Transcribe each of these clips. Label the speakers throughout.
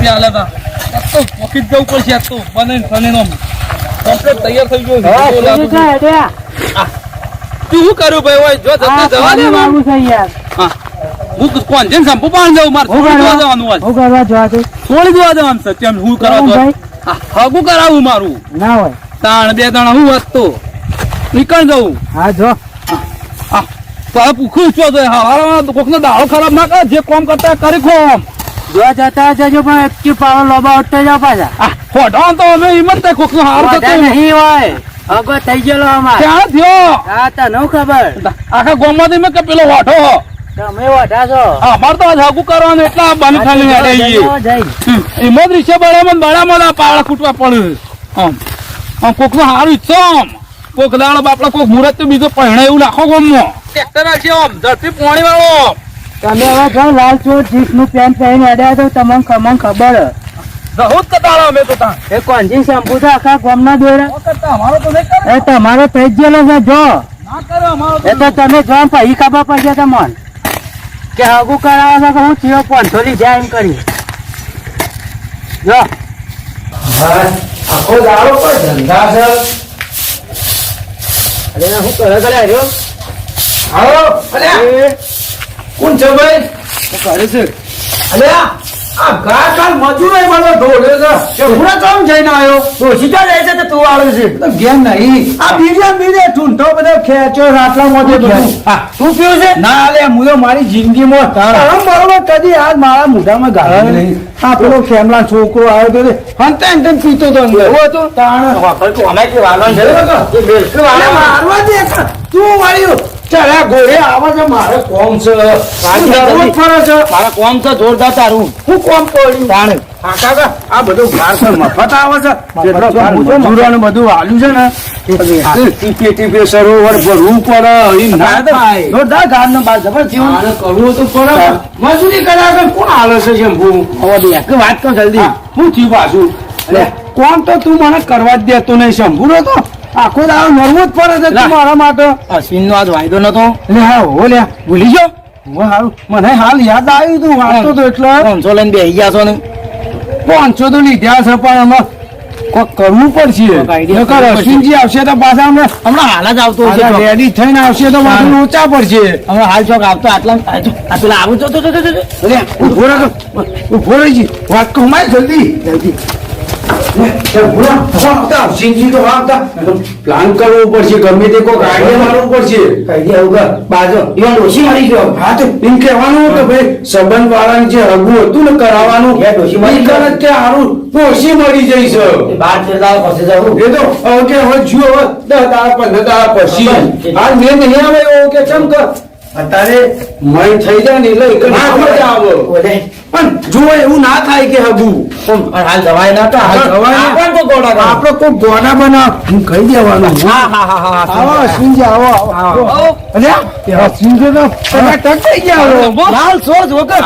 Speaker 1: રૂપિયા આલે તા તો પોકેટ જવું પડશે આ તો બને થને નો કમ્પ્લીટ તૈયાર થઈ ગયો તું શું કર્યું ભાઈ ઓય જો જતે જવા દે મારું છે યાર હા હું કોણ જેમ સંપુ પાણ જાઉં માર છોડી દેવા જવાનું હોય હું કરવા જવા દે છોડી દેવા જવાનું સત્યમ હું કરવા દો હા હું કરાવું મારું ના હોય તાણ બે દાણા હું હોત તો નીકળ જાઉં હા જો હા તો આ પૂખું છો તો હા કોકનો દાડો ખરાબ ના કર જે કામ કરતા કરી ખોમ જો જતા જજો પણ એક પાવર લોબા ઉઠતા જાવ પાછા હા ફોટો તો અમે હિંમત તે કોકનો હાર થતો નહીં હોય અગો થઈ ગયેલો અમાર ક્યાં થયો હા તને ખબર આખા ગોમમાંથી મેં કે પેલો વાઠો તમે વાઠા છો અમાર તો હાગુ કરવાનું એટલા બની ખાલી આડે હિંમત રીસે બળામાં પાવડા કૂટવા પડે આમ કોકનો હારું ઈચ્છો કોક દાડો બાપડા કોક મુરત તો બીજો પહેણે એવું નાખો ગોમમાં ટ્રેક્ટર નાખી આમ ધરતી પાણી વાળો તમે હવે જો લાલ ચોટ જીપ નું પેન્ટ પહેરીને અડ્યા તો તમને ખબર રહું જ કટાળો અમે તો તાં એ કોંજી શેમ્પુ તો આખા ગામના દોરા અમારો તો નહીં કરે એ તમારો થઈ ગયેલો છે જો ના કરે અમારો એ તો તમે જો પૈ ખબર પડશે તમને કે હગુ કરાવો છો કે હું થયો 500 ની જાય એમ કરી જો આખો દાડો પર ધંધા છે અરે હું કરે આવ્યો આવો અરે કોણ છે ભાઈ હું કરે છે અરે આ ગા કાલ મજૂર મને ઢોળ્યો છે હું કામ જઈને આવ્યો તો સીધા જાય છે તો તું આવે છે તો ગેમ નહીં આ બીજે ઠૂંઠો બધો ખેંચો રાટલા મોજે બધું હા તું પીવું છે ના અલે હું મારી જિંદગીમાં તારા બરોબર કદી આજ મારા મોઢામાં ગાળ્યો નહીં આ પેલો ખેમલા છોકરો આવ્યો તો હંતે પીતો તો અંદર ઓ તો તાણ હોકલ તું અમે કે વાલો છે કે બિલકુલ વાલો મારવા દે તું વાળ્યો ચાલે ગોળે આવા છે મારે કોમ છે મારી ફરજ છે મારા કોમ છે જોરદાર તારું હું કોમ પડ્યું તાણ કાકા આ બધું ઘાર પર મફત આવે છે જેટલો મજૂરોને બધું આલ્યું છે ને ટીપે સરોવર ભરવું પડે ના થાય જોરદાર ઘાર નો બાર જબર જીવન કરવું તો પડે મજૂરી કર્યા કોણ હાલે છે શેમ્પુ હવે વાત કર જલ્દી હું થયું પાછું કોમ તો તું મને કરવા જ દેતો નહીં શંભુ તો આખો દાડો નરવો જ પડે છે મારા માટે અશ્વિન નો આજ વાયદો નતો લે હા હો લે ભૂલી ગયો હારું મને હાલ યાદ આવ્યું તું વાંચતો તો એટલે 500 લઈને બેસી ગયા છો ને 500 તો લીધા છે પણ અમે કોક કરવું પડશે અશ્વિનજી આવશે તો પાછા હમણાં હાલ જ આવતો રેડી થઈને આવશે તો મારું લોચા પડશે હમણાં હાલ ચોક આવતો આટલા પેલા આવું તો ઉભો રહી વાત કહું જલ્દી પ્લાન કરવો પડશે ગમે તે કોઈ આઈડિયા મારવું પડશે બાજુ એમાં ડોશી મરી ગયો હા તો એમ કહેવાનું કે ભાઈ સંબંધ વાળાને જે હગું હતું ને કરાવવાનું ડોશી મરી ગયો કે હારું ડોશી મરી જઈશ 12 દાડા પછી જવું એ તો કે હવે જુઓ 10 દાડા 15 દાડા પછી હાલ મેં નહીં આવે એવું કે ચમ કર અત્યારે મય થઈ જાય ને એટલે એક આવો પણ જો એવું ના થાય કે હગું હાલ દવાઈ ના તો હાલ દવાઈ આપણો કોઈ ગોડા બના હું કહી દેવાનું આવો અશ્વિનજી આવો અરે અશ્વિનજી તો ટક થઈ ગયા લાલ સોજ વગર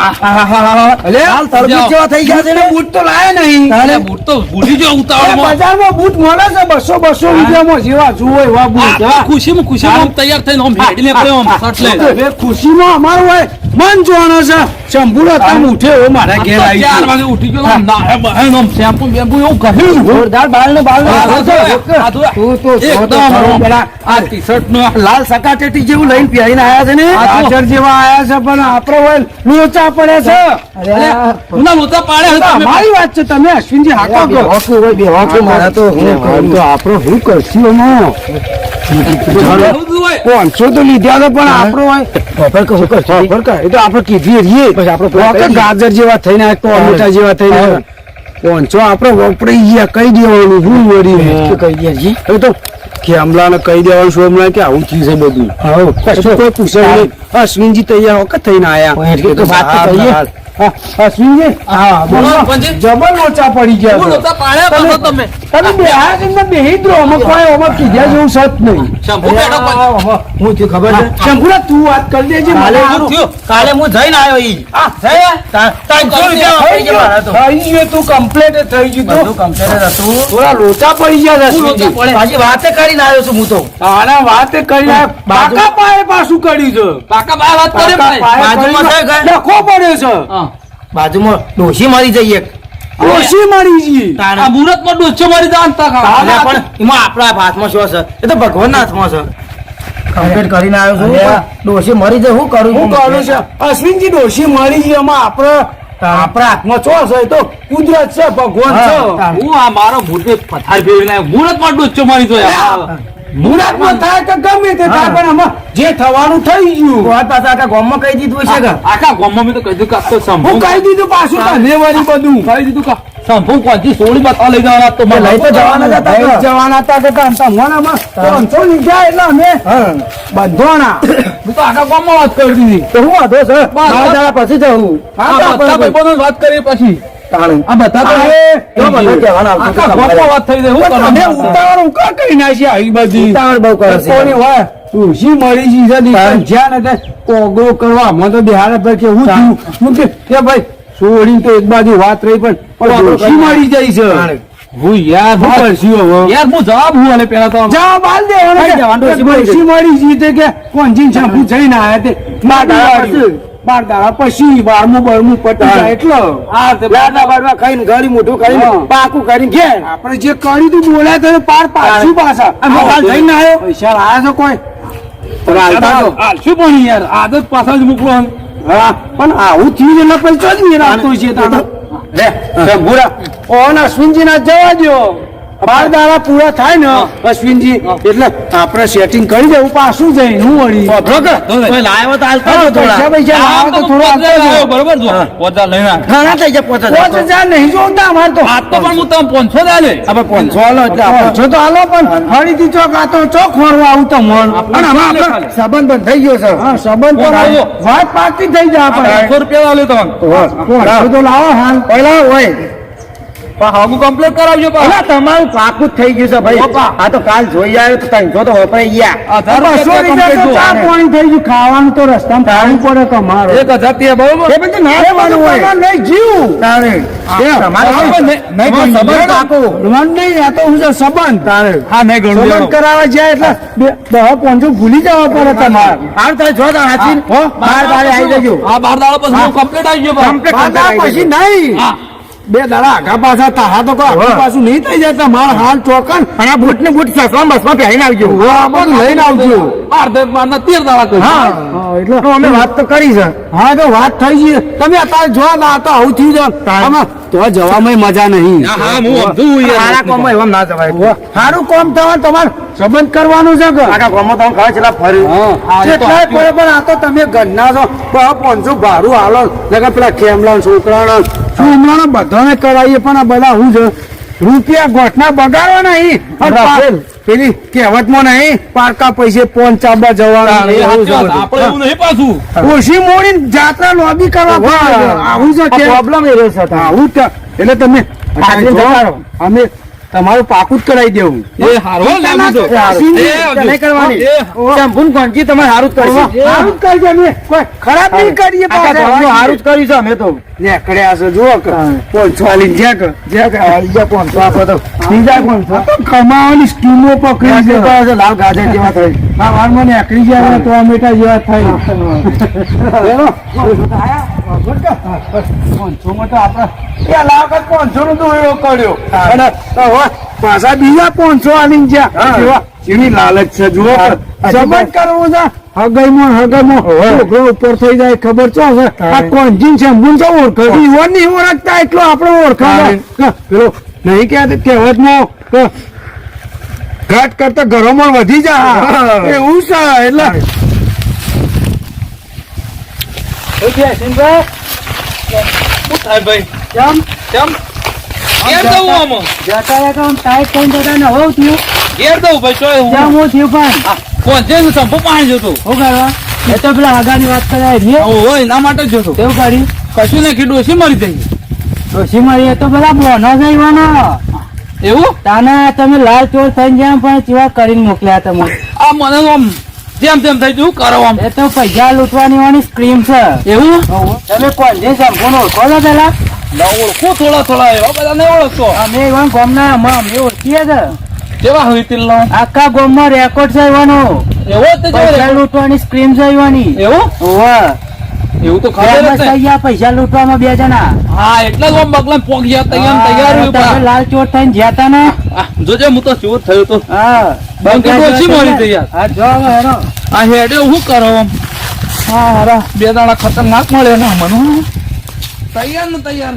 Speaker 1: અરે હાલ તરબૂચ જેવા થઈ ગયા છે ને બૂટ તો લાયા નહીં અરે બૂટ તો ભૂલી જો ઉતાવળમાં બજારમાં બૂટ મળે છે 200 રૂપિયામાં જેવા જુઓ એવા બૂટ ખુશીમાં તૈયાર થઈને આમ ભેડીને પડ્યો આમ શર્ટ લઈને ખુશીમાં અમારું હોય મન જોવાનો છે શંભુલો તમે ઉઠે હો મારા ઘેર આવી 4 વાગે ઉઠી ગયો ના બહેન આમ શેમ્પુ બેમ્પુ એવું કહ્યું જોરદાર બાલ ને એકદમ પેલા આ ટી-શર્ટ નો લાલ સકાટેટી જેવું લઈને પહેરીને આયા છે ને આચર જેવા આયા છે પણ આપણો હોય લોચા પડે છે અરે ના લોચા પાડે હતા મારી વાત છે તમે અશ્વિનજી હાકો ગયો હોકો હોય બે હોકો મારા તો હું તો આપણો હું કરશું એમાં 500 તો લીધા પણ આપણો હોય એ તો આપણે કીધી રહીએ પછી આપણો ગાજર જેવા થઈને ટોમેટા જેવા થઈને 500 આપણે વપરાઈ ગયા કહી દેવાનું હું વળી કહી દે જી એ તો ખેમલા ને કહી દેવાનું સોમલા કે આવું થયું છે બધું કોઈ પૂછે અશ્વિનજી તૈયાર વખત થઈને આયા અશ્વિનજી હા જબર લોચા પડી ગયા તમે બેહી દો અમે કોઈ ઓમાં કીધા જેવું સત નહીં હું થયું ખબર છે શંભુલા તું વાત કરી દેજે કાલે હું જઈને આવ્યો તું કમ્પ્લેટ થઈ ગયું થોડા લોચા પડી ગયા વાતે કરીને આવ્યો છું હું તો વાતે કરીને પાકા પાયે પાછું કર્યું છે પાકા પાયે વાત કરે લખો પડ્યો છે બાજુમાં ડોશી મરી જઈએ ડોશી મરી ગઈ.
Speaker 2: આ મુહૂર્તમાં ડોસો મારી દે અંતા ખાવા.
Speaker 3: અલ્યા પણ એમાં આપણા હાથમાં શું છે? એ તો ભગવાનના હાથમાં છે. કમ્પ્લીટ કરીને આવ્યો છું
Speaker 1: અલ્યા.
Speaker 3: ડોશી મરી જાય, હું કરું
Speaker 1: હું કહું છે અશ્વિનજી ડોશી મરી ગઈ એમાં આપણા હાથમાં છો છે એ તો કુદરત છે ભગવાન છે.
Speaker 2: હું આ મારો ભૂતે પથાર ફેરવીને આવ્યો. મુહૂર્તમાં ડોસો મારી દો યાર.
Speaker 1: મુરાદમાં થાય કે ગમે તે થાય પણ આમાં જે થવાનું થઈ ગયું.
Speaker 3: વાત પાસે આખા ગામમાં કહી દીધું છે કે
Speaker 2: આખા ગામમાં મેં તો કીધું કે આ તો સંભવ
Speaker 1: હું કહી દીધું પાછું તને વળી બધું
Speaker 2: કહી દીધું કે સંભવ કોણથી સોળી બતા લઈ જવાના તો
Speaker 3: લઈ તો જવાના જ હતા.
Speaker 1: લઈ જવાના હતા કે તમોનામાં 300 લીધા એટલે અમે બંધોણા.
Speaker 2: હું તો આખા ગામમાં વાત કરી દીધી.
Speaker 3: તો હું વાંધો છે મારા દાડા પછી જવું
Speaker 2: આ બધા ભાઈબંધો વાત કરી પછી આ બધા તો
Speaker 3: જો બધું કહેવાના આવતું
Speaker 2: આખા ગામમાં વાત થઈ જાય. હું
Speaker 1: તમે
Speaker 2: કરવાનું?
Speaker 1: ઉતાવળ ઉકા કરી નાખી આવી બધી
Speaker 3: ઉતાવળ બહુ કરે છે.
Speaker 1: કોની હોય તુલસી મરી ગઈ છે દીકરા. જ્યાં ને ત્યાં કોગળો કરવા મને તો બિહાર પર કે હું થયું હું કે ભાઈ છોડીને તો એક બાજુ વાત રહી પણ તુલસી મરી જાય છે.
Speaker 2: હું યાર
Speaker 1: શું કરશું હવે?
Speaker 2: યાર હું જવાબ હું આલે પેલા તો
Speaker 1: જવાબ આલ દેવાનો
Speaker 3: કઈ
Speaker 1: કે
Speaker 3: જવાનું?
Speaker 1: તુલસી મરી ગઈ તે કે કોણજીન શાંપુ જઈને આયા તે બાર દાડા પછી 12મું પતી જાય એટલે
Speaker 2: આ તે
Speaker 3: બારમાં ખાઈને ઘડી મોઢું કરીને
Speaker 1: હા.
Speaker 3: પાકું કરીને ઘેર
Speaker 1: આપણે જે કર્યું તું બોલ્યા તો પાર પાછું પાછા
Speaker 3: આ કાલ જઈને આવ્યો.
Speaker 1: પૈસા લાયા છો કોઈ
Speaker 2: શું પણ યાર આદત પાછા જ મોકલો
Speaker 1: હા પણ આવું થયું એટલે પૈસા જ નહીં રાખતો છે તાનો. લે ભૂરા ઓન અશ્વિનજી ના જવા દો 12 દાડા પૂરા થાય ને અશ્વિનજી એટલે આપણે સેટિંગ કરી દેવું પાછું જઈને હું વળી
Speaker 3: કોઈ લાવ્યો તો હાલતો
Speaker 1: હા,
Speaker 3: જ થોડા.
Speaker 1: પૈસા લાવો તો થોડું આપજો.
Speaker 2: બરોબર જો પોતા લઈને આવ.
Speaker 3: ઘણા થઈ જાય 5000.
Speaker 1: 5000 નહીં જોતા અમારે તો
Speaker 2: આ તો પણ હું તમે 500 ચાલે
Speaker 3: આપણે 500 હાલો એટલે આપણે
Speaker 1: છો તો હાલો પણ ફરીથી ચોક આ તો ચોક ખોરવા આવું તો મન અને આમાં આપણે
Speaker 3: સંબંધ બંધ થઈ ગયો છે.
Speaker 1: હા સંબંધ પર આવ્યો વાત પાકી થઈ જાય આપણે
Speaker 2: 500 રૂપિયા આલે તમને
Speaker 1: તો લાવો હાલ
Speaker 3: પહેલા હોય
Speaker 2: પણ હાગુ કમ્પ્લીટ કરાવજો
Speaker 3: અલા, તમારું પાકું જ થઈ ગયું છે ભાઈ.
Speaker 2: બાપા.
Speaker 3: આ તો કાલ જોઈ આવ્યો તો 300 તો વપરાઈ ગયા.
Speaker 1: 200 રૂપિયા તો ચા પાણી થઈ ગયું ખાવાનું તો રસ્તામાં ખાવું પડે તમારે
Speaker 2: 1000 તે બરોબર
Speaker 3: એ બધું ના લેવાનું હોય.
Speaker 1: નહીં જીવ
Speaker 3: તારે. તમારે
Speaker 2: બરાબર, નહીં
Speaker 3: તમારો
Speaker 2: ગણવું.
Speaker 3: સંબંધ પાકું.
Speaker 1: મન નહીં આ તો હું છે સંબંધ તારે
Speaker 2: હા નહીં ગણું
Speaker 1: સંબંધ કરાવવા જાય એટલે 10-500 ભૂલી જવા પડે તમારે
Speaker 3: હાલ તારે જો તારે હાચી.
Speaker 1: હો?
Speaker 3: 12 દાડે આવી જજો.
Speaker 2: આ 12 દાડા પછી હું કમ્પ્લીટ આવી ગયો પણ.
Speaker 3: Complete
Speaker 1: બાદા
Speaker 3: આવી
Speaker 1: પછી
Speaker 3: જજો.
Speaker 1: નહીં
Speaker 2: હા
Speaker 1: 2 દાડા આગા પાછા તાહા તો કોઈ આગા પાછું નહીં થઈ જાય તમારે હાલ ચોકન
Speaker 3: અને આ બૂટ ને બૂટ સસમાં બસમાં પહેરીને આવજો.
Speaker 1: આ બધું લઈને આવજો
Speaker 2: 13 દાડા કહ્યું.
Speaker 1: હા એટલે
Speaker 3: તો અમે વાત તો કરી છે.
Speaker 1: હા તો વાત થઈ ગઈ તમે અત્યારે જો ના તો આવું થયું છે આમાં તો જવામાં મજા નહીં
Speaker 2: હા હા હું સમજુ યાર.
Speaker 3: સારા કામમાં એવા ના જવાય.
Speaker 1: સારું કામ થવા તમારે સંબંધ કરવાનું છે કે
Speaker 3: આખા ગામમાં તમે ખબર છે, લા ફર્યું.
Speaker 2: હા, એ તો
Speaker 1: કેટલાય
Speaker 2: સાચું.
Speaker 1: પડે પણ આ તો તમે ઘરના છો 500 ભાડું હાલો નકર પેલા ખેમલા છોકરા છોમલા બધાને કરાવીએ પણ આ બધા હું છે રૂપિયા ગોઠના બગાડવા નહીં અને
Speaker 3: રાખેલ.
Speaker 1: પેલી કહેવતમાં નહીં પારકા પૈસે પોન ચાબા જવાના
Speaker 2: એ
Speaker 1: એવું
Speaker 2: સાચી વાત.
Speaker 1: છે
Speaker 2: આપણે એવું નહીં પાછું
Speaker 1: ઓછી મોડી જાત્રા લોબી કરવા પડે. આવું છે કે
Speaker 3: પ્રોબ્લેમ એ રહ્યો છે.
Speaker 1: આવું જ એટલે તમે
Speaker 3: આજે જગાડો.
Speaker 1: અમે તમારું પાકું જ કરાવી દેવું
Speaker 2: એ હારો લાગુ તો.
Speaker 1: સારું.
Speaker 2: એ
Speaker 3: ચિંતા નહીં કરવાની.
Speaker 1: ઓ.
Speaker 3: શેમ્પૂ ને કોંચી તમારે હારું જ કરશે.
Speaker 1: સારું જ કરજો અમે કોઈ ખરાબ નહીં કરીએ
Speaker 3: આખા ગામનું હારું જ કર્યું છે અમે તો.
Speaker 1: નીકળ્યા છે જુઓ કે 500 આલી જ્યાં કે
Speaker 3: આવી ગયા 500 આપો તો.
Speaker 1: બીજા 500 આ તો કમાવાની સ્કીમો પકડી છે
Speaker 3: તો હશે લાલ ગાજર જેવા થઈ.
Speaker 1: આ વારમાં નીકળી ગયા તો ટમેટા જેવા થાય પાછા બીજા 500 આલી જ્યાં જેવી લાલચ છે જુઓ સંબંધ કરવું છે હગાઈમાં છોકરો ઉપર થઈ જાય ખબર છો છે આ કોંજીન છે મું તો ઓળખે ઈવન નહીં ઓળખતા એટલો આપણો ઓળખા પેલો નહીં કહેવતમાં ઘાટ કરતા ઘરોમાં વધી જાય એવું છે એટલે
Speaker 2: શું થાય ભાઈ?
Speaker 1: કેમ
Speaker 2: કેમ? ઘેર દઉં આમાં.
Speaker 1: જતા કામ ટાઈટ થઈ જતા ને હોવ થયું
Speaker 2: ઘેર દઉં ભાઈ ચોય હું.
Speaker 1: કેમ હું થયું પણ
Speaker 2: હા, પહોંચે સંપો પાણી જતો.
Speaker 1: શું કરવા એ તો પેલા આગાની વાત કરાય રે
Speaker 2: હોય એના માટે જ જતો.
Speaker 1: કેવું કરી
Speaker 2: કશું નાખી ડોસી મરી થઈ.
Speaker 1: ડોશી મારી એ તો પેલા બોનો જઈવાનો
Speaker 2: એવું?
Speaker 1: તાના તમે લાલ ચોર થઈ ગયા પણ ચેવા કરીને મોકલ્યા તમે
Speaker 2: આ મને તો આમ જેમ તેમ થઈ ગયું કરો આમ.
Speaker 1: એ તો પૈસા લૂંટવાની વાની સ્ક્રીમ છે
Speaker 2: એવું?
Speaker 1: તમે કોણ જે શેમ્પૂ નો ઓળખો છો પેલા
Speaker 2: ના ઓળખું થોડા થોડા એવા બધા નહીં ઓળખતો.
Speaker 1: અમે એવા ગામના અમે ઓળખીએ છે
Speaker 2: કેવા હોય તિલ્લો?
Speaker 1: આખા ગામમાં રેકોર્ડ છે એવાનો
Speaker 2: એવો જ તે
Speaker 1: પૈસા
Speaker 2: જોડે.
Speaker 1: લૂંટવાની સ્ક્રીમ છે એવાની
Speaker 2: એવું?
Speaker 1: ઓવા
Speaker 2: એવું તો ખબર જ ને.
Speaker 3: ગયા પૈસા લૂંટવામાં 2 જણા
Speaker 2: હા એટલે જ આમ બગલા પોક ગયા તૈયાર રહ્યું
Speaker 3: તમે
Speaker 2: પણ.
Speaker 3: લાલ ચોર થઈને જ્યાં તા ને
Speaker 2: આ, જોજે હું તો ચોર થયો તો
Speaker 3: હા
Speaker 2: બંધ ઓછી મળી હતી યાર.
Speaker 3: હા જો હવે હેરો
Speaker 2: આ હેડે શું કરો આમ?
Speaker 3: હા હેરો
Speaker 2: 2 દાડા ખતરનાક મળે ને મને તૈયાર ને તૈયાર